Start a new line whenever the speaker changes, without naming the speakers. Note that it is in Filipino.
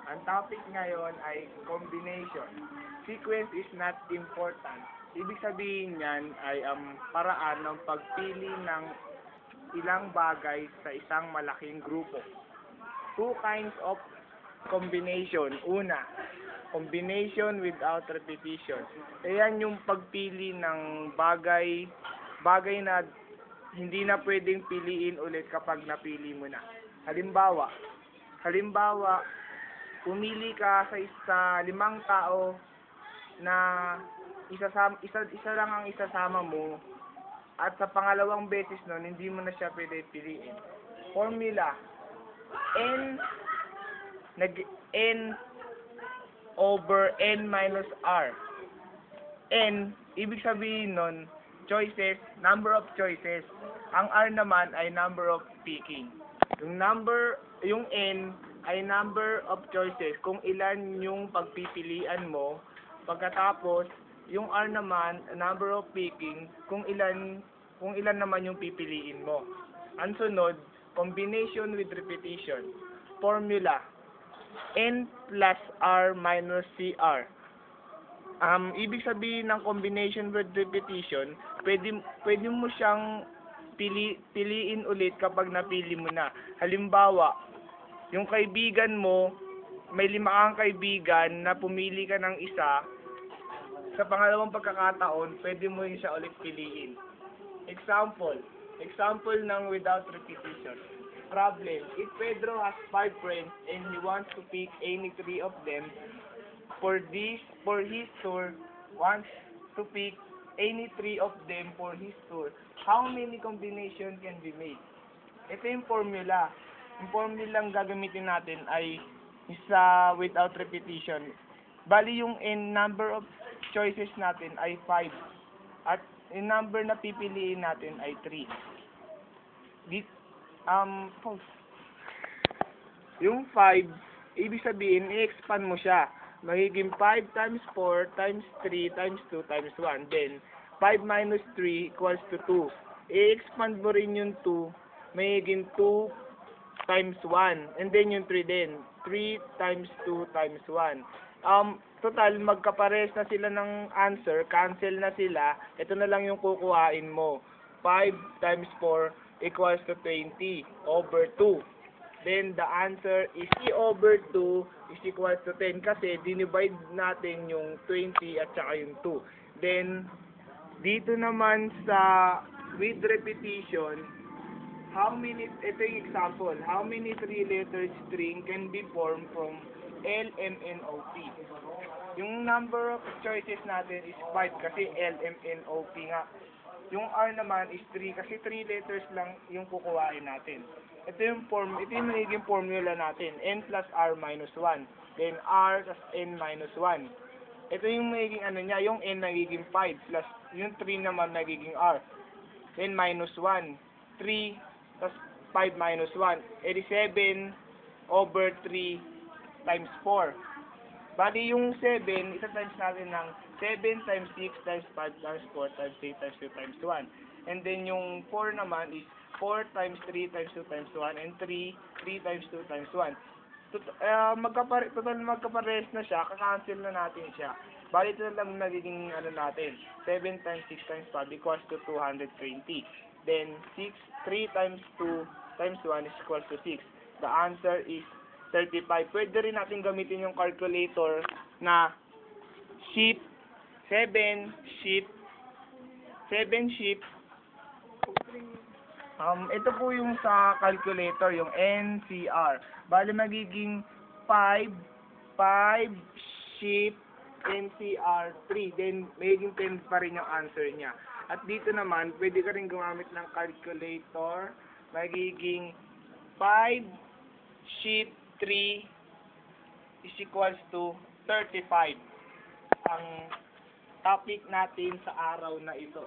Ang topic ngayon ay combination. Sequence is not important. Ibig sabihin niyan ay paraan ng pagpili ng ilang bagay sa isang malaking grupo. Two kinds of combination. Una, combination without repetition. Ayan yung pagpili ng bagay na hindi na pwedeng piliin ulit kapag napili mo na. Halimbawa, pumili ka sa 5 tao na isa lang ang isasama mo at sa pangalawang beses nun, hindi mo na siya pwede piliin. Formula, n over n minus r. N, ibig sabihin nun, choices, number of choices. Ang r naman ay number of picking. Yung n ay number of choices, kung ilan yung pagpipilian mo. Pagkatapos, yung r naman, number of picking, kung ilan naman yung pipiliin mo. Ang sunod, combination with repetition. Formula, n plus r minus cr. Ibig sabihin ng combination with repetition, pwede mo siyang piliin ulit kapag napili mo na. Halimbawa, yung kaibigan mo, may 5 kang kaibigan na pumili ka ng isa, sa pangalawang pagkakataon, pwede mo yun siya ulit piliin. Example ng without repetition. Problem, if Pedro has 5 friends and he wants to pick any 3 of them, for his tour, wants to pick any 3 of them for his tour, how many combination can be made? Ito yung formula. Yung formulang gagamitin natin ay isa without repetition. Bali yung number of choices natin ay 5. At yung number na pipiliin natin ay 3. Yung 5, ibig sabihin, i-expand mo siya. Magiging 5 times 4 times 3 times 2 times 1. Then, 5 minus 3 equals to 2. I-expand mo rin yung 2. Magiging 2 times 1. And then yung 3 din. 3 times 2 times 1. Total, magkapares na sila ng answer. Cancel na sila. Ito na lang yung kukuhain mo. 5 times 4 equals to 20 over 2. Then, the answer is 3 over 2 is equals to 10 kasi dinivide natin yung 20 at saka yung 2. Then, dito naman sa with repetition, ito yung example, how many 3-letter string can be formed from L, M, N, O, P? Yung number of choices natin is 5 kasi L, M, N, O, P nga. Yung R naman is 3 kasi 3 letters lang yung kukuhain natin. Ito yung magiging formula natin, N plus R minus 1. Then R plus N minus 1. Ito yung magiging yung N nagiging 5 plus yung 3 naman nagiging R. Then minus 1. 3 plus 5 minus 1. 87 over 3 times 4. Bali yung 7, isa times natin ng 7 times 6 times 5 times 4 times 3 times 2 times 1. And then yung 4 naman is 4 times 3 times 2 times 1 and 3 times 2 times 1. Total magkapares na siya, kakancel na natin siya. Bali ito lang nagiging natin. 7 times 6 times 5 equals to 220. Then 3 times 2 times 1 is equals to 6. The answer is 35. Pwede rin natin gamitin yung calculator na shift 7 shift. Ito po yung sa calculator, yung NCR. Bali magiging 5 shift NCR 3. Then magiging 10 pa rin yung answer niya. At dito naman, pwede ka rin gumamit ng calculator. Magiging 5 shift 3 is equals to 35. Ang topic natin sa araw na ito.